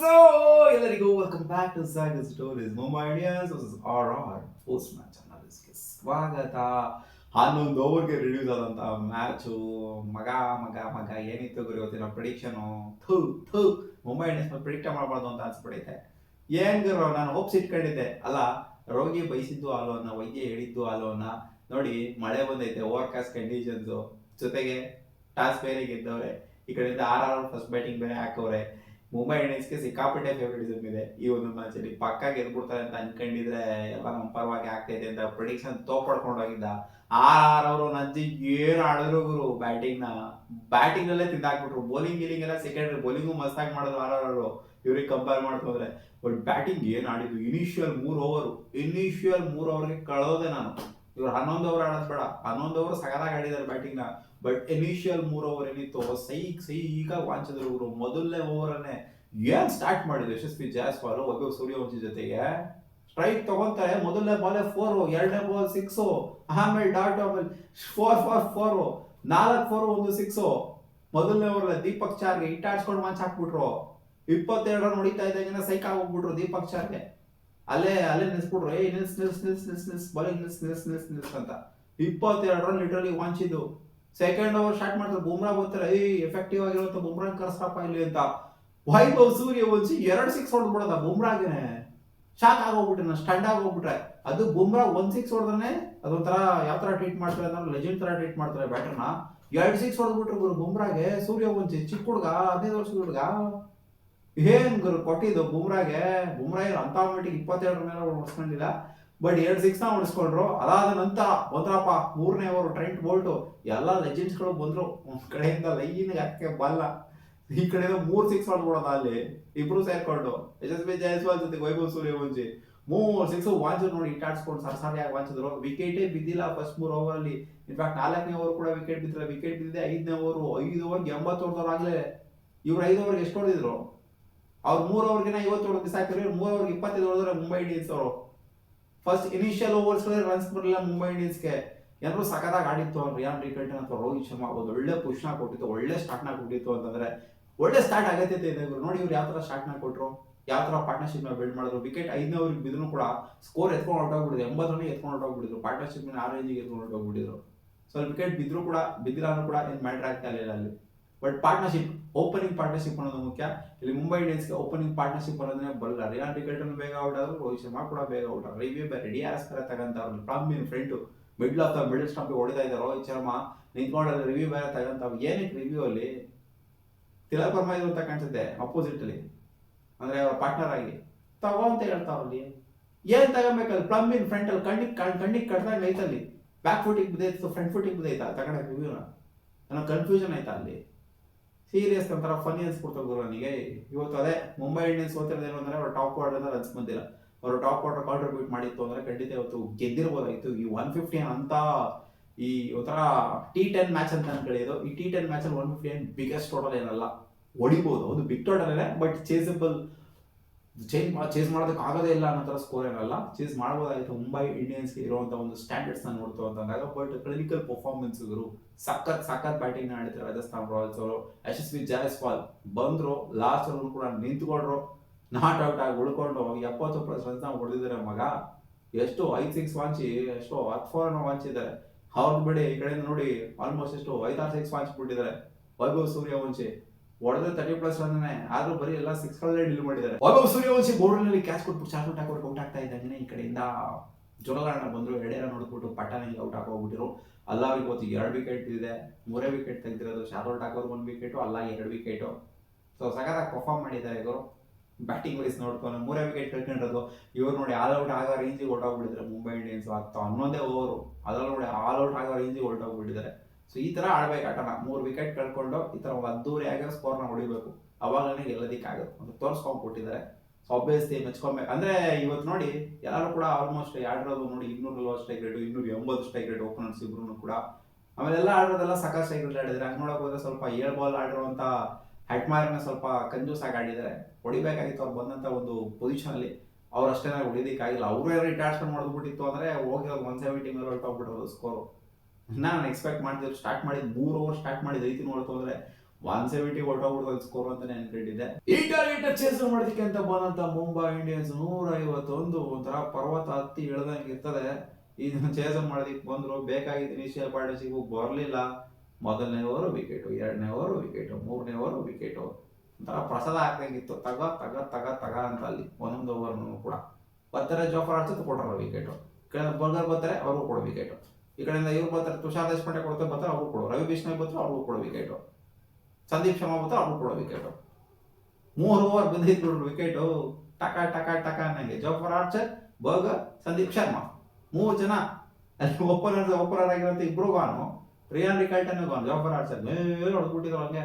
So ಎಲ್ಲರಿಗೂ welcome back to Sagar stories. Mumbai Indians versus R post match ಅನಾಲಿಸಿಸ್ಗೆ ಸ್ವಾಗತ. 11 ಓವರ್ಗೆ reduce ಆದಂತ ಮ್ಯಾಚು. ಮಗ ಮಗ ಮಗ ಏನಿತ್ತು ಗುರು ಇವತ್ತಿನ ಪ್ರಿಡಿಕ್ಷನು. ಥೂ ಥೂ ಮುಂಬೈ ಇಂಡಿಯನ್ಸ್ ಪ್ರಿಡಿಕ್ಟ್ ಮಾಡಬಾರ್ದು ಅಂತ ಅನ್ಸ್ಬಿಡೈತೆ. ಏನ್ ಗುರು, ನಾನು ಹೋಪ್ಸ್ ಇಟ್ಕೊಂಡಿದ್ದೆ. ಅಲ್ಲ, ರೋಗಿ ಬಯಸಿದ್ದು ಹಾಲೋನ, ವೈದ್ಯ ಹೇಳಿದ್ದು ಹಾಲೋನ. ನೋಡಿ, ಮಳೆ ಬಂದೈತೆ, ಓವರ್ ಕಾಸ್ಟ್ ಕಂಡೀಷನ್ಸ್, ಜೊತೆಗೆ ಟಾಸ್ ಬೇರೆ ಗೆದ್ದವ್ರೆ. ಈ ಕಡೆಯಿಂದ ಆರ್ ಫಸ್ಟ್ ಬ್ಯಾಟಿಂಗ್ ಬೇರೆ ಹಾಕವ್ರೆ. ಮುಂಬೈ ಇಂಡಿಯನ್ಸ್ಗೆ ಸಿಕ್ಕಾಪಟ್ಟೆ ಫೇವರಿಟಿಸಮ್ ಇದೆ ಈ ಒಂದು ಮ್ಯಾಚ್ ಅಲ್ಲಿ. ಪಕ್ಕ ಗೆದ್ಬಿಡ್ತಾರೆ ಅಂತ ಅನ್ಕೊಂಡಿದ್ರೆ ಎಲ್ಲ ನಮ್ಮ ಪರವಾಗಿ ಆಗ್ತಾ ಇದೆ ಅಂತ ಪ್ರಿಡಿಕ್ಷನ್ ತೋಪಡ್ಕೊಂಡು ಹೋಗಿದ್ದ. ಅವರು ನಜ್ಜಿ ಏನು ಆಡಿದ್ರು ಗುರು. ಬ್ಯಾಟಿಂಗ್ ಅಲ್ಲೇ ತಿಂದಾಕ್ಬಿಟ್ರು. ಬೌಲಿಂಗ್ ಗೀಲಿಂಗ್ ಎಲ್ಲ ಸೆಕೆಂಡ್ರಿ. ಬೌಲಿಂಗು ಮಸ್ತಾಗಿ ಮಾಡಿದ್ರು ಅವರು ಇವ್ರಿಗೆ ಕಂಪೇರ್ ಮಾಡ್ಕೊಂಡ್ರೆ. ಬಟ್ ಬ್ಯಾಟಿಂಗ್ ಏನ್ ಆಡಿದ್ರು. ಇನಿಷಿಯಲ್ 3 ಓವರ್ಗೆ ಕಳೋದೆ ನಾನು. ಇವ್ರು 11 ಓವರ್ ಆಡೋದು ಬೇಡ, 11 ಓವರ್ ಸಗದಾಗಿ ಆಡಿದ್ದಾರೆ ಬ್ಯಾಟಿಂಗ್ ನ. ಬಟ್ ಇನಿಷಿಯಲ್ 3 ಓವರ್ ಏನಿತ್ತು ಈಗ ವಾಂಚಿದ್ರು ಇವರು. ಮೊದಲನೇ ಓವರ್ ಅನ್ನೇ ಏನ್ ಸ್ಟಾರ್ಟ್ ಮಾಡಿದ್ರು ಯಶಸ್ವಿ ಜಾಯ್ಸ್ವಾಲ್ ವೈಭವ್ ಸೂರ್ಯವಂಶಿ ಜೊತೆಗೆ. ಸ್ಟ್ರೈಕ್ ತಗೊಂತಾರೆ. ಮೊದಲನೇ ಬಾಲೆ 4, ಎರಡನೇ ಬಾಲ್ 6, ಆಮೇಲೆ ಡಾಟ್, ಆಮೇಲೆ 4 4 1 6. ಮೊದಲನೇ ಓವರ್ ದೀಪಕ್ ಚಾರ್ಗೆ ಇಟ್ಟಾಡ್ಸ್ಕೊಂಡು ಮಂಚ್ ಹಾಕ್ಬಿಟ್ರು. 22 ರನ್ ಹೊಡಿತಾ ಇದ್ದಂಗೆ ಸೈಕ್ ಆಗೋಗ್ಬಿಟ್ರು ದೀಪಕ್ ಚಾರ್ಗೆ. ಅಲ್ಲೇ ನಿಲ್ಸ್ಬಿಟ್ರು. ನಿಲ್ಸ್ ಬಾಲಿಂಗ್ ನಿಲ್ಸ್ ಅಂತ. 22 ರನ್ ಲಿಟರಲಿ ವಾಂಚಿದ್ದು. ಸೆಕೆಂಡ್ ಓವರ್ ಸ್ಟಾರ್ಟ್ ಮಾಡ್ತಾರೆ. ಬುಮ್ರಾ ಬರ್ತಾರೆ. ಎಫೆಕ್ಟಿವ್ ಆಗಿರುವಂತ ಬುಮ್ರಾ ಕರ್ಸಪ್ಪ ಇಲ್ಲಿ ಅಂತ. ವೈಭವ್ ಸೂರ್ಯವಂಶಿ 2 6 ಹೊಡೆದ್ಬಿಡೋದ ಬುಮ್ರಾಗೆ. ಶಾಕ್ ಆಗೋಗ್ಬಿಟ್ರೆ, ನಾನು ಸ್ಟಂಡ್ ಆಗೋಗ್ಬಿಟ್ರೆ. ಅದು ಬುಮ್ರಾ 1 6 ಹೊಡೆದ್ರೆ ಅದೊಂಥರ ಯಾವ ತರ ಟ್ರೀಟ್ ಮಾಡ್ತಾರೆ ಅಂದ್ರೆ ಲೆಜೆಂಡ್ ತರ ಟ್ರೀಟ್ ಮಾಡ್ತಾರೆ ಬ್ಯಾಟರ್ನ. 2 6 ಹೊಡೆದ್ಬಿಟ್ರು ಗುರು ಬುಮ್ರಾಗೆ. ಸೂರ್ಯವಂಶಿ ಚಿಕ್ಕ ಹುಡುಗ, 15 ವರ್ಷದ ಹುಡುಗ. ಏನ್ ಗುರು ಕೊಟ್ಟಿದ್ದು ಬುಮ್ರಾಗೆ. ಬುಮ್ರಾ ಅಂತ ಮಟ್ಟಿಗೆ 22 ಮೇಲೆ ಹೊಡ್ಸ್ಕೊಂಡಿಲ್ಲ. ಬಟ್ 2 6 ಹೊಡಿಸ್ಕೊಂಡ್ರು. ಅದಾದ ನಂತರ ಬಂದ್ರಪ್ಪ 3ನೇ ಓವರ್ ಟ್ರೆಂಟ್ ಬೋಲ್ಟು. ಎಲ್ಲ ಲೆಜೆಂಡ್ಸ್ ಗಳು ಬಂದ್ರು. ಒಂದ್ ಕಡೆಯಿಂದ ಲೈನ್ ಹಾಕಿ ಬಲ್ಲ, ಈ ಕಡೆಯಿಂದ 3 6 ಹೊಡ್ಬಿಡೋದ ಅಲ್ಲಿ ಇಬ್ರು ಸೇರ್ಕೊಂಡು. ಯಶಸ್ವಿ ಜೈಸ್ವಾಲ್ ಜೊತೆ ವೈಭವ್ ಸೂರ್ಯವಂಶಿ 3 6 ವಾಂಚಿದ್ರು ನೋಡಿ. ಇಟ್ಟಾಡ್ಸ್ಕೊಂಡು ಸರ್ಸಾರಿಯಾಗಿ ವಾಂಚಿದ್ರು. ವಿಕೆಟೇ ಬಿದ್ದಿಲ್ಲ ಫಸ್ಟ್ 3 ಓವರ್ ಅಲ್ಲಿ. ಇನ್ಫ್ಯಾಕ್ಟ್ 4ನೇ ಓವರ್ ಕೂಡ ವಿಕೆಟ್ ಬಿದ್ದಿಲ್ಲ. ವಿಕೆಟ್ ಬಿದ್ದಿದೆ 5ನೇ ಓವರ್. 5 ಓವರ್ಗೆ 80 ಹೊಡೆದವ್ರು ಆಗ್ಲೇ. ಇವ್ರು 5 ಓವರ್ಗೆ ಎಷ್ಟು ಹೊಡೆದಿದ್ರು? ಅವ್ರು 3 ಓವರ್ಗೆ 50 ಹೊಡೆದು ಬಿಸಾಕಿದ್ರು. 3 ಓವರ್ಗೆ 25 ಹೊಡೆದ್ರೆ ಮುಂಬೈ ಇಂಡಿಯನ್ಸ್ ಅವರು. ಫಸ್ಟ್ ಇನಿಷಿಯಲ್ ಓವರ್ಸ್ ರನ್ಸ್ ಬರಲಿಲ್ಲ ಮುಂಬೈ ಇಂಡಿಯನ್ಸ್ಗೆ. ಏನಾದ್ರು ಸಖತ್ತಾಗಿ ಆಡಿತ್ತು ಅವ್ರು. ರಿಯಾನ್ ರಿಕಲ್ಟನ್ ಅಥವಾ ರೋಹಿತ್ ಶರ್ಮಾ ಒಂದು ಒಳ್ಳೆ ಪುಷ್ನ ಕೊಟ್ಟಿತ್ತು, ಒಳ್ಳೆ ಸ್ಟಾರ್ಟ್ನ ಕೊಟ್ಟಿತ್ತು ಅಂತಂದ್ರೆ ಒಳ್ಳೆ ಸ್ಟಾರ್ಟ್ ಅಗತ್ಯತೆ ಇದೆ ಇವರು. ನೋಡಿ ಇವ್ರು ಯಾವ ತರ ಸ್ಟಾರ್ಟ್ನ ಕೊಟ್ಟರು, ಯಾವ ತರ ಪಾರ್ಟ್ನರ್ಶಿಪ್ ನ ಬಿಲ್ಡ್ ಮಾಡಿದ್ರು. ವಿಕೆಟ್ 5ನೇ ಓವರ್ಗೆ ಬಿದ್ರು ಕೂಡ ಸ್ಕೋರ್ ಎತ್ಕೊಂಡು ಹೊರಟೋಗ್ಬಿಡಿದ್ರು. 80 ರನ್ ಎತ್ಕೊಂಡು ಹೊರಟೋಗ್ಬಿಟ್ಟಿದ್ರು. ಪಾರ್ಟ್ನರ್ಶಿಪ್ ನ 6 ರೇಂಜಿಗೆ ಎತ್ಕೊಂಡು ಹೊರಟೋಗ್ಬಿಟ್ಟಿದ್ರು. ಸ್ವಲ್ಪ ವಿಕೆಟ್ ಬಿದ್ರು ಕೂಡ ಬಿದ್ದಿಲ್ಲ ಕೂಡ ಏನ್ ಮ್ಯಾಟರ್ ಆಗ್ತಾ ಇಲ್ಲ ಅಲ್ಲಿ. ಬಟ್ ಪಾರ್ಟ್ನರ್ಶಿಪ್, ಓಪನಿಂಗ್ ಪಾರ್ಟ್ನರ್ಶಿಪ್ ಅನ್ನೋದು ಮುಖ್ಯ ಇಲ್ಲಿ. ಮುಂಬೈ ಇಂಡಿಯನ್ಸ್ಗೆ ಓಪನಿಂಗ್ ಪಾರ್ಟ್ನರ್ಶಿಪ್ ಅನ್ನೋದನ್ನೇ ಬರಲ್ಲ. ರಿಯಾನ್ ರಿಕಲ್ಟನ್ ಬೇಗ ಔಟ್ ಆದ್ರು, ರೋಹಿತ್ ಶರ್ಮಾ ಕೂಡ ಬೇಗ ಔಟ್ ಆದ್ರು. ರಿವ್ಯೂ ರೆಡಿ ಆಸ್ಕರ ತಗಂತಾವ್ರು. From in front middle of the middle stump ಹೊಡಿತಾ ಇದ್ದಾರೆ ರೋಹಿತ್ ಶರ್ಮಾ. ನಿಂತ್ಕೊಂಡ್ರೆ ರಿವ್ಯೂ ಬೇರೆ ತಗಂತಾವ್. ಏನಕ್ಕೆ ರಿವ್ಯೂ ಅಲ್ಲಿ ತಿಲಕ್ ವರ್ಮಾ ಇದು ಅಂತ ಕಾಣಿಸುತ್ತೆ ಅಪೋಸಿಟ್ ಅಲ್ಲಿ, ಅಂದ್ರೆ ಅವ್ರ ಪಾರ್ಟ್ನರ್ ಆಗಿ ತಗೋ ಅಂತ ಹೇಳ್ತಾವ್ರಲ್ಲಿ. ಏನ್ ತಗೋಬೇಕಲ್ಲಿ? ಪ್ಲಮ್ ಇನ್ ಫ್ರಂಟ್ ಅಲ್ಲಿ ಕಣ್ಣಿಗೆ ಕಡ್ದಂಗೆ ಐತಲ್ಲಿ. ಬ್ಯಾಕ್ ಫುಟಿಗೆ ಬಿದ್ದೈತು, ಫ್ರಂಟ್ ಫುಟಿಗೆ ಬಿದ್ದೈತಾ ತಗೊಂಡ ರಿವ್ಯೂನ? ಅನ್ನೋ ಕನ್ಫ್ಯೂಷನ್ ಆಯ್ತಾ ಅಲ್ಲಿ. ಸೀರಿಯಸ್ ಒಂಥರ ಫನಿ ಅನ್ಸ್ಬಿಡ್ತಾರೆ ಗುರು ನನಗೆ. ಇವತ್ತು ಅದೇ ಮುಂಬೈ ಇಂಡಿಯನ್ಸ್ ಸೋತಿರೋದೇನು ಅಂದ್ರೆ ಅವ್ರ ಟಾಪ್ ಆರ್ಡರ್ ರನ್ಸ್ ಬಂದಿಲ್ಲ. ಅವರು ಟಾಪ್ ಆರ್ಡರ್ ಕಾಂಟ್ರಿಬ್ಯೂಟ್ ಮಾಡಿತ್ತು ಅಂದ್ರೆ ಖಂಡಿತ ಇವತ್ತು ಗೆದ್ದಿರ್ಬೋದಾಗಿತ್ತು. ಈ 150 ಅಂತ ಈ ಒಂಥರ T10 ಮ್ಯಾಚ್ ಅಂತ ಅನ್ಕೊಳ್ಳೋದು. ಈ T10 ಮ್ಯಾಚ್ ಅಲ್ಲಿ 150 ಬಿಗ್ಗೆಸ್ಟ್ ಟೋಟಲ್ ಏನಲ್ಲ. ಹೊಡಿಬಹುದು, ಒಂದು ಬಿಗ್ ಟೋಟಲ್ ಇದೆ. ಬಟ್ ಚೇಸ್ ಮಾಡೋದಕ್ಕೆ ಆಗೋದೇ ಇಲ್ಲ ಅನ್ನೋ ತರ ಸ್ಕೋರ್ ಏನಲ್ಲ. ಚೇಸ್ ಮಾಡಬಹುದಾಗಿತ್ತು ಮುಂಬೈ ಇಂಡಿಯನ್ಸ್ಗೆ ಇರುವಂತಹ ಒಂದು ಸ್ಟ್ಯಾಂಡರ್ಡ್ಸ್ ನ ನೋಡ್ತು ಅಂತಂದಾಗ. ಬಟ್ ಕ್ಲಿನಿಕಲ್ ಪರ್ಫಾರ್ಮೆನ್ಸ್ ಇವರು ಸಖತ್ ಬ್ಯಾಟಿಂಗ್ ಆಡಿದ್ರು ರಾಜಸ್ಥಾನ್ ರಾಯಲ್ಸ್ ಅವರು. ಯಶಸ್ವಿ ಜಾಯ್ಸ್ವಾಲ್ ಬಂದ್ರು, ಲಾಸ್ಟ್ ಓವರ್ ಕೂಡ ನಿಂತ್ಕೊಂಡ್ರು, ನಾಟ್ ಔಟ್ ಆಗಿ ಉಳ್ಕೊಂಡು 70+ ರನ್ಸ್ ಹೊಡೆದಿದ್ದಾರೆ ಮಗ. ಎಷ್ಟು 5 6 ವಾಂಚಿ, ಎಷ್ಟು 10 4 ವಾಂಚಿದ್ದಾರೆ ಅವ್ರದ್ದು ಬಿಡಿ. ಈ ಕಡೆಯಿಂದ ನೋಡಿ ಆಲ್ಮೋಸ್ಟ್ ಎಷ್ಟು 5 6 6 ವಾಂಚ್ ಬಿಟ್ಟಿದ್ದಾರೆ ವೈಭವ್ ಸೂರ್ಯವಂಶಿ. ಹೊಡೆದ್ರೆ 30+ ರನ್ನೇ, ಆದ್ರೂ ಬರೀ ಎಲ್ಲ 6ಗಳೇ ಡೀಲ್ ಮಾಡಿದ್ದಾರೆ. ವೈಭವ್ ಸೂರ್ಯವಂಶಿ ಬೋರ್ಡ್ನಲ್ಲಿ ಕ್ಯಾಚ್ ಕೊಟ್ಬಿಟ್ಟು ಚಾರ್ಟ್ ಹಾಕೋರ್ಗೆ ಔಟ್ ಆಗ್ತಾ ಇದ್ದಂಗೆ ಈ ಕಡೆಯಿಂದ ಜೊರಗಾರಣ ಬಂದ್ರು. 2 ರನ್ ನೋಡ್ಬಿಟ್ಟು ಪಟಾನಿಗೆ ಔಟ್ ಹಾಕೋಗ್ಬಿಟ್ಟಿರು. ಅಲ್ಲಾವ್ರಿಗೆ ಇವತ್ತು 2 ವಿಕೆಟ್ ಇದೆ, 3 ವಿಕೆಟ್ ತೆಗೆದಿರೋದು. ಶಾರ್ಟ್ ಹಾಕೋರು 1 ವಿಕೆಟ್, ಅಲ್ಲ 2 ವಿಕೆಟ್. ಸೊ ಸಖತ್ತಾಗಿ ಪರ್ಫಾರ್ಮ್ ಮಾಡಿದ್ದಾರೆ ಇವರು ಬ್ಯಾಟಿಂಗ್ ವೈಸ್ ನೋಡ್ಕೊಂಡು. 3 ವಿಕೆಟ್ ಕಳ್ಕೊಂಡಿರೋದು. ಇವ್ರು ನೋಡಿ ಆಲ್ ಔಟ್ ಆಗೋ ರೇಂಜಿಗೆ ಹೊರಟೋಗ್ಬಿಟ್ಟಿದ್ದಾರೆ ಮುಂಬೈ ಇಂಡಿಯನ್ಸ್. 11 ಓವರ್ ಅದ್ರಲ್ಲಿ ನೋಡಿ ಆಲ್ ಔಟ್ ಆಗೋ ರೇಂಜಿಗೆ ಹೊರಟೋಗ್ಬಿಟ್ಟಿದ್ದಾರೆ. ಸೊ ಈ ತರ ಆಡ್ಬೇಕು ಆಟನ. 3 ವಿಕೆಟ್ ಕಳ್ಕೊಂಡು ಈ ತರ ಒಂದು ಅದ್ದೂರಿ ಆಗಿರೋ ಸ್ಕೋರ್ನ ಹೊಡಿಬೇಕು. ಅವಾಗಲೇ ಗೆಲ್ಲೋದಿಕ್ಕಾಗೋದು ಅಂತ ತೋರಿಸ್ಕೊಂಡ್ಬಿಟ್ಟಿದ್ದಾರೆ. So obviously ಮೆಚ್ಕೊಬೇಕು. ಅಂದ್ರೆ ಇವತ್ತು ನೋಡಿ ಎಲ್ಲರೂ ಕೂಡ ಆಲ್ಮೋಸ್ಟ್ ಆಡಿರೋದು ನೋಡಿ 240 strike rate, 280 strike rate openers ಇಬ್ರು ಕೂಡ. ಆಮೇಲೆ ಎಲ್ಲ ಆಡಿರೋದೆಲ್ಲ ಸಖತ್ ಸ್ಟ್ರೈಕ್ ರೇಟ್ ಆಡಿದ್ರೆ. ಹಂಗೆ ನೋಡಕ್ ಹೋದ್ರೆ ಸ್ವಲ್ಪ 7 ಬಾಲ್ ಆಡಿರುವಂತ ಹೆಟ್ಮಾರ್ನ ಸ್ವಲ್ಪ ಕಂಜೂಸ್ ಆಗಿ ಆಡಿದ್ದಾರೆ. ಹೊಡಿಬೇಕಾಗಿತ್ತು ಅವ್ರು ಬಂದಂತ ಒಂದು ಪೊಸಿಷನ್ ಅಲ್ಲಿ. ಅವ್ರು ಅಷ್ಟೇ ಹೊಡಿಯೋದಕ್ಕಾಗಿಲ್ಲ. ಅವ್ರೇ ರಿಟಾರ್ಟ್ಸ್ಮೆಂಟ್ ಮಾಡಿದ್ಬಿಟ್ಟಿತ್ತು ಅಂದ್ರೆ ಹೋಗಿರೋದು 170 ಮೇಲೆ ಹೊರಟೋಗ್ಬಿಡೋದು ಸ್ಕೋರು. ನಾನು ಎಕ್ಸ್ಪೆಕ್ಟ್ ಮಾಡ್ತಿದ್ರು. ಸ್ಟಾರ್ಟ್ ಮಾಡಿದ್ 3 ಓವರ್ ಸ್ಟಾರ್ಟ್ ಮಾಡಿದ ರೀತಿ ನೋಡ್ತು ಅಂದ್ರೆ 170 ಹೊರಟೋಗ್ಬಿಡ್ತದೆ ಸ್ಕೋರ್ ಅಂತಾನೆ ಅನ್ಕೊಂಡಿದ್ದೆ. ಈ ಟಾರ್ಗೆಟ್ ಚೇಸ್ ಮಾಡೋದಕ್ಕೆ ಅಂತ ಬಂದಂತ ಮುಂಬೈ ಇಂಡಿಯನ್ಸ್ 151 ಒಂಥರ ಪರ್ವತ ಹತ್ತಿ ಇಳ್ದಂಗೆ ಇರ್ತದೆ. ಇದನ್ನ ಚೇಸ್ ಮಾಡೋದಕ್ಕೆ ಬಂದ್ರು, ಬೇಕಾಗಿದ್ದ ಇನಿಷಿಯಲ್ ಪಾರ್ಟ್ನರ್ಶಿಪ್ ಬರಲಿಲ್ಲ. ಮೊದಲನೇ ಓವರ್ ವಿಕೆಟ್, ಎರಡನೇ ಓವರ್ ವಿಕೆಟ್, ಮೂರನೇ ಓವರ್ ವಿಕೆಟ್, ಒಂಥರ ಪ್ರಸಾದ ಹಾಕ್ದಂಗಿತ್ತು. ತಗ ತಗ ತಗ ತಗ ಅಂತ ಅಲ್ಲಿ ಒಂದೊಂದು ಓವರ್ನು ಕೂಡ ಬರ್ತಾರೆ. ಜೋಫರ್ ಆರ್ಚರ್ ಕೊಟ್ಟರು ವಿಕೆಟ್, ಈ ಕಡೆ ಬರ್ಗರ್ ಬರ್ತಾರೆ ಅವ್ರಿಗೂ ಕೊಡೋ ವಿಕೆಟ್, ಈ ಕಡೆಯಿಂದ ಇವ್ರು ಬರ್ತಾರೆ, ತುಷಾರ್ ದೇಶಪಾಂಡೆ ಕೊಡ್ತಾರೆ ಬರ್ತಾರೆ ಅವ್ರಿಗೂ ಕೊಡೋ, ರವಿ ಬಿಷ್ಣಾಯ್ ಬರ್ತಾರೆ ಅವ್ರಿಗೂ ಕೊಡೋ ವಿಕೆಟ್, ಸಂದೀಪ್ ಶರ್ಮಾ ಬರ್ತಾರೆ ಅವ್ರಿಗೂ ಕೊಡೋ ವಿಕೆಟ್. 3 ಓವರ್ ಬಂದಿದ್ದು ವಿಕೆಟು ಟಕ ಟಕ ಟಕ ಅನ್ನಂಗೆ. ಜೋಫರ್ ಆರ್ಚರ್, ಬರ್ಗರ್, ಸಂದೀಪ್ ಶರ್ಮಾ 3 ಜನ ಅಲ್ಲಿ ಓಪನರ್ ಆಗಿರೋಂಥ ಇಬ್ರು ಗಾನು, ರಿಯಾನ್ ರಿಕಲ್ಟನ್ ಗಾನು. ಜೋಫರ್ ಆರ್ಚರ್ ಮೇಲೆ ಹೊಡೆದ್ಬಿಟ್ಟಿದ್ರು, ಹಂಗೆ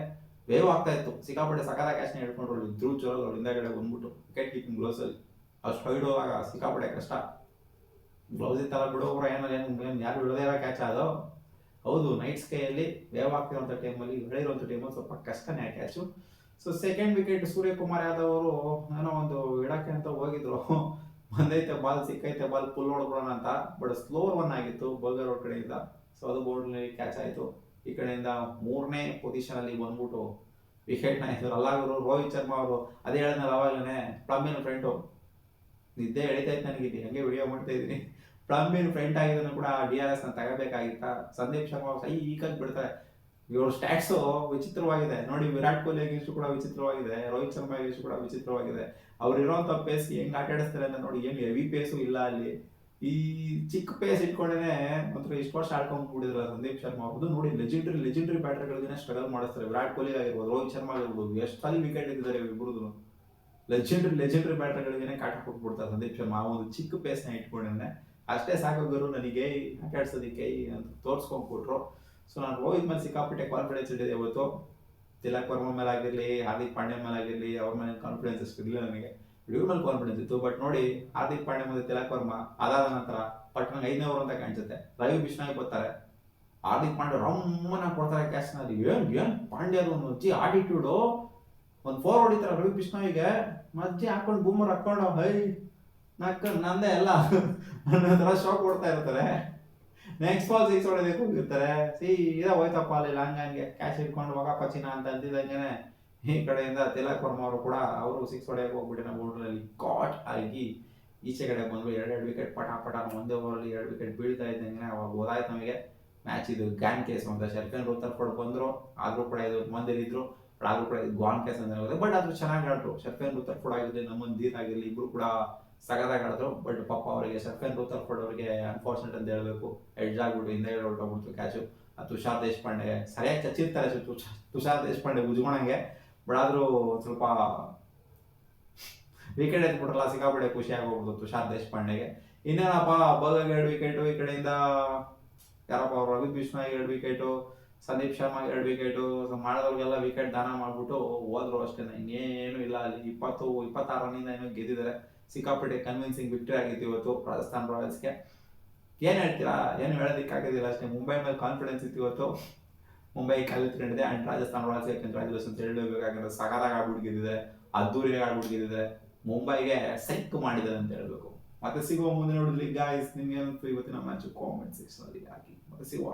ವೇವ್ ಆಗ್ತಾ ಇತ್ತು. ಸಿಕ್ಕಾಪಟ್ಟೆ ಸಕಾಲ ಕ್ಯಾಚ್ನ ಹಿಡ್ಕೊಂಡ್ರು. ಧ್ರುವ್ ಚೋರಲ್ ಅವ್ರು ಹಿಂದಗಡೆ ಬಂದ್ಬಿಟ್ಟು ವಿಕೆಟ್ ಕೀಪಿಂಗ್ ಗ್ಲೌಸ್ ಅಲ್ಲಿ ಅಷ್ಟು ಹೈಡ್ ಹೋದಾಗ ಸಿಕ್ಕಾಪಟ್ಟೆ ಕಷ್ಟ. ಗ್ಲೌಸ್ ಇತ್ತಲ್ಲ ಬಿಡೋಬ್ರ ಏನು ಯಾರು ಬಿಡೋದೇ ಇಲ್ಲ ಕ್ಯಾಚ್ ಅದು. ಹೌದು, ನೈಟ್ ಸ್ಕೈಯಲ್ಲಿ ವೇವ್ ಆಗ್ತಿರೋಂಥ ಟೈಮಲ್ಲಿ, ಹೇಳಿರೋಂಥ ಟೈಮಲ್ಲಿ ಸ್ವಲ್ಪ ಕಷ್ಟನೇ catch. So second wicket Suryakumar Yadav ಅವರು ಏನೋ ಒಂದು ಇಡಕ್ಕೆ ಅಂತ ಹೋಗಿದ್ರು, ಬಂದೈತೆ ಬಾಲ್, ಸಿಕ್ಕೈತೆ ಬಾಲ್, ಪುಲ್ ಹೊಡ್ಬಿಡೋಣ ಅಂತ. ಬಟ್ ಸ್ಲೋರ್ ಒನ್ ಆಗಿತ್ತು ಬರ್ಗರ್ ಅವ್ರ ಕಡೆಯಿಂದ. ಸೊ ಅದು ಬೌಂಡ್ರಿ ಕ್ಯಾಚ್ ಆಯಿತು. ಈ ಕಡೆಯಿಂದ 3ನೇ ಪೊಸಿಷನ್ ಅಲ್ಲಿ ಬಂದ್ಬಿಟ್ಟು ವಿಕೆಟ್ನ ಇದ್ರು. ಅಲ್ಲಾಗರು ರೋಹಿತ್ ಶರ್ಮಾ ಅವರು, ಅದೇ ಹೇಳಿದ್ನಲ್ಲ ಅವಾಗಲೇ, ಪ್ಲಂಬಿನ ಫ್ರೆಂಟು ನಿದ್ದೆ ಎಳಿತೈತೆ ನನಗಿದೆ, ಹಂಗೆ ವಿಡಿಯೋ ಮಾಡ್ತಾ ಇದ್ದೀನಿ. ಪ್ಲಂಬಿನ ಫ್ರೆಂಟ್ ಆಗಿದ್ದನ್ನು ಕೂಡ DRS ನ ತಗೋಬೇಕಾಗಿತ್ತ. ಸಂದೀಪ್ ಶರ್ಮಾ ಈಗಾಗಿ ಬಿಡ್ತಾರೆ. ಇವ್ರ ಸ್ಟ್ಯಾಟ್ಸು ವಿಚಿತ್ರವಾಗಿದೆ ನೋಡಿ. ವಿರಾಟ್ ಕೊಹ್ಲಿ ಆಗಿಷ್ಟು ಕೂಡ ವಿಚಿತ್ರವಾಗಿದೆ, ರೋಹಿತ್ ಶರ್ಮಾ ಆಗಿಷ್ಟು ಕೂಡ ವಿಚಿತ್ರವಾಗಿದೆ. ಅವ್ರು ಇರೋಂಥ ಪೇಸ್ ಹೆಂಗ್ ಆಟ ಆಡಿಸ್ತಾರೆ ಅಂತ ನೋಡಿ. ಏನು ಹೆವಿ ಪೇಸು ಇಲ್ಲ ಅಲ್ಲಿ. ಈ ಚಿಕ್ಕ ಪೇಸ್ ಇಟ್ಕೊಂಡೇನೆ ಒಂಥರ ಇಷ್ಟು ವರ್ಷ ಆಡ್ಕೊಂಡ್ಬಿಟ್ಟಿದ್ರು ಸಂದೀಪ್ ಶರ್ಮಾ ಅವ್ರದ್ದು. ನೋಡಿ, ಲೆಜೆಂಡ್ರಿ ಬ್ಯಾಟರ್ಗಳಿಗೆ ಸ್ಟ್ರಗಲ್ ಮಾಡಿಸ್ತಾರೆ. ವಿರಾಟ್ ಕೊಹ್ಲಿ ಆಗಿರ್ಬೋದು, ರೋಹಿತ್ ಶರ್ಮಾ ಆಗಿರ್ಬೋದು, ಎಷ್ಟು ಸಲ ವಿಕೆಟ್ ಇದ್ದಾರೆ ಇಬ್ಬರದು. ಲೆಜೆಂಡ್ರಿ ಬ್ಯಾಟರ್ಗಳಿಗೆ ಕಾಟ ಕೊಟ್ಬಿಡ್ತಾರೆ ಸಂದೀಪ್ ಶರ್ಮಾ ಆ ಒಂದು ಚಿಕ್ಕ ಪೇಸ್ನ ಇಟ್ಕೊಂಡೇನೆ. ಅಷ್ಟೇ ಸಾಕಾಗೋರು ನನಗೆ ಆಟ ಆಡ್ಸೋದಕ್ಕೆ ಅಂತ ತೋರಿಸ್ಕೊಂಡ್ಬಿಟ್ರು. ಸೊ ನಾನು ರೋಹಿತ್ ಮೇಲೆ ಸಿಕ್ಕಾಪಟ್ಟೆ ಕಾನ್ಫಿಡೆನ್ಸ್ ಇಟ್ಟಿದೆ ಇವತ್ತು. ತಿಲಕ್ ವರ್ಮಾ ಮೇಲೆ ಆಗಿರಲಿ, ಹಾರ್ದಿಕ್ ಪಾಂಡ್ಯ ಮೇಲೆ ಆಗಿರಲಿ, ಅವ್ರ ಮೇಲೆ ಕಾನ್ಫಿಡೆನ್ಸ್ ಅಷ್ಟು ಇರಲಿಲ್ಲ ನನಗೆ. ಇವ್ರ ಮೇಲೆ ಕಾನ್ಫಿಡೆನ್ಸ್ ಇತ್ತು. ಬಟ್ ನೋಡಿ, ಹಾರ್ದಿಕ್ ಪಾಂಡ್ಯ ಮತ್ತು ತಿಲಕ್ ವರ್ಮಾ ಅದಾದ ನಂತರ ಬಟ್ ನಂಗೆ 5ನೇ ಓವರ್ ಅಂತ ಕಾಣಿಸುತ್ತೆ, ರವಿ ಬಿಷ್ಣಾಯ್ ಬರ್ತಾರೆ. ಹಾರ್ದಿಕ್ ಪಾಂಡ್ಯ ರಮ್ಮನ ಕೊಡ್ತಾರೆ ಕ್ಯಾಚ್ನ. ಅದು ಏನು ಪಾಂಡ್ಯದು ಒಂದು ಅಜ್ಜಿ ಆಟಿಟ್ಯೂಡು. ಒಂದು 4 ಹೊಡಿತಾರೆ ರವಿ ಬಿಷ್ಣಾಯ್ಗೆ, ಮಜ್ಜಿ ಹಾಕೊಂಡು ಬೂಮರ್ ಹಾಕೊಂಡು ಹೈ ನಂದೇ ಎಲ್ಲ ಅನ್ನೋ ಥರ ಶಾಕ್ ಕೊಡ್ತಾ ಇರ್ತಾರೆ. ನೆಕ್ಸ್ಟ್ ಬಾಲ್ 6 ಹೊಡೆದಕ್ಕೆ ಹೋಗಿರ್ತಾರೆ. ಸೀದಾ ಹೋಯ್ತಪ್ಪ ಅಲ್ಲಿ ಲಾಂಗ್ ಹಂಗೆ ಕ್ಯಾಚ್ ಇಟ್ಕೊಂಡು ಹೋಗಪ್ಪ ಚಿನ್ನ ಅಂತ ಅಂತಿದ್ದಂಗೆ ಈ ಕಡೆಯಿಂದ ತಿಲಕ್ ವರ್ಮಾ ಅವರು ಕೂಡ ಅವರು 6 ಹೊಡೆಯಕ್ಕೆ ಹೋಗ್ಬಿಟ್ಟಿನ ಬೌಂಡ್ರಲ್ಲಿ ಕಾಟ್ ಆಗಿ ಈಚೆ ಕಡೆ ಬಂದು 2 ವಿಕೆಟ್ ಪಟ ಒಂದೇ ಓವರಲ್ಲಿ 2 ವಿಕೆಟ್ ಬೀಳ್ತಾ ಇದ್ದಂಗೆ ಅವಾಗ ಗೊತ್ತಾಯ್ತು ನಮಗೆ ಮ್ಯಾಚ್ ಇದು ಗ್ಯಾನ್ ಕೇಸ್ ಅಂತ. ಶರ್ಫೆನ್ ರುತರ್ಫೋರ್ಡ್ ಬಂದರು, ಆದರೂ ಕೂಡ ಇದು ಮಂದಿರಿದ್ರು, ಆದರೂ ಕೂಡ ಇದು ಗಾನ್ ಕೇಸ್ ಅಂತ ಹೇಳಿದೆ. ಬಟ್ ಅದು ಚೆನ್ನಾಗಿ ಆಡ್ರು. ಶರ್ಫೆನ್ ರುತರ್ಫೋರ್ಡ್ ಆಗಿರಲಿ, ನಮ್ಮನ್ ದೀರ್ ಆಗಿರಲಿ, ಇಬ್ರು ಕೂಡ ಸಗದಾಗಿ ಆಡಿದ್ರು. ಬಟ್ ಪಾಪ ಅವರಿಗೆ ಶರ್ಫೆನ್ ರುತರ್ಫೋರ್ಡ್ ಅವರಿಗೆ ಅನ್ಫಾರ್ಚುನೇಟ್ ಅಂತ ಹೇಳಬೇಕು, ಎಡ್ಜ್ ಆಗ್ಬಿಟ್ಟು ಹಿಂದೆ ಹೊರಟೋಗ್ಬಿಡ್ತು ಕ್ಯಾಚು. ತುಷಾರ್ ದೇಶಪಾಂಡೆ ಸರಿಯಾಗಿ ಚಚ್ಚಿರ್ತಾರೆ, ತುಷಾರ್ ದೇಶಪಾಂಡೆ ಉಜ್ಕೊಳಂಗೆ. ಬಟ್ ಆದರೂ ಸ್ವಲ್ಪ ವಿಕೆಟ್ ಎತ್ಬಿಟ್ರಲ್ಲ, ಸಿಕ್ಕಾಪಟ್ಟೆ ಖುಷಿಯಾಗಿ ಹೋಗ್ಬಿಡ್ತು ತುಷಾರ್ ದೇಶಪಾಂಡೆಗೆ. ಇನ್ನೇನಪ್ಪ, ಬರ್ಗರ್ಗೆ 2 ವಿಕೆಟು, ಈ ಕಡೆಯಿಂದ ಯಾರಪ್ಪ ಅವರು ರವಿ ಬಿಷ್ಣಾಯ್ 2 ವಿಕೆಟು, ಸಂದೀಪ್ ಶರ್ಮಾ 2 ವಿಕೆಟು, ಮಾಡಿದವ್ರಿಗೆಲ್ಲ ವಿಕೆಟ್ ದಾನ ಮಾಡಿಬಿಟ್ಟು ಹೋದ್ರು ಅಷ್ಟೇ. ಇನ್ನೇನು ಇಲ್ಲ ಅಲ್ಲಿ. 26 ರನ್ನಿಂದ ಏನೋ ಗೆದ್ದಿದ್ದಾರೆ. ಸಿಕ್ಕಾಪಟ್ಟೆ ಕನ್ವಿನ್ಸಿಂಗ್ ವಿಕ್ಟರಿ ಆಗಿತ್ತು ಇವತ್ತು ರಾಜಸ್ಥಾನ್ ರಾಯಲ್ಸ್ಗೆ. ಏನು ಹೇಳ್ತೀರಾ, ಏನು ಹೇಳೋದಕ್ಕಾಗೋದಿಲ್ಲ ಅಷ್ಟೇ. ಮುಂಬೈ ಮೇಲೆ ಕಾನ್ಫಿಡೆನ್ಸ್ ಇತ್ತು ಇವತ್ತು. ಮುಂಬೈ ಕಲಿತ್ಕೊಂಡಿದೆ. ಆ್ಯಂಡ್ ರಾಜಸ್ಥಾನ್ ರಾಯಲ್ಸ್ಗೆ ಕಂಗ್ರಾಚುಲೇಷನ್ಸ್ ಹೇಳಬೇಕಾಗಿರೋ. ಸಗದಾಗಿ ಆಡ್ಬಿಟ್ಟು ಗೆದ್ದಿದೆ, ಅದ್ದೂರಿಯಾಗಿ ಆಡ್ಬಿಟ್ಟು ಗೆದ್ದಿದೆ, ಮುಂಬೈಗೆ ಸೈಕ್ ಮಾಡಿದ್ದಾರೆ ಅಂತ ಹೇಳ್ಬೇಕು. ಮತ್ತೆ ಸಿಗುವ ಮುಂದೆ ನೋಡಿದ್ಲಿ ಗಾಯ್ಸ್. ನಿಮ್ಗೆ ಏನಂತ ಇವತ್ತಿನ ಮ್ಯಾಚ್ ಕಾಮೆಂಟ್ ಸೆಕ್ಷನ್ ಅಲ್ಲಿ ಹಾಕಿ. ಮತ್ತೆ ಸಿಗುವ.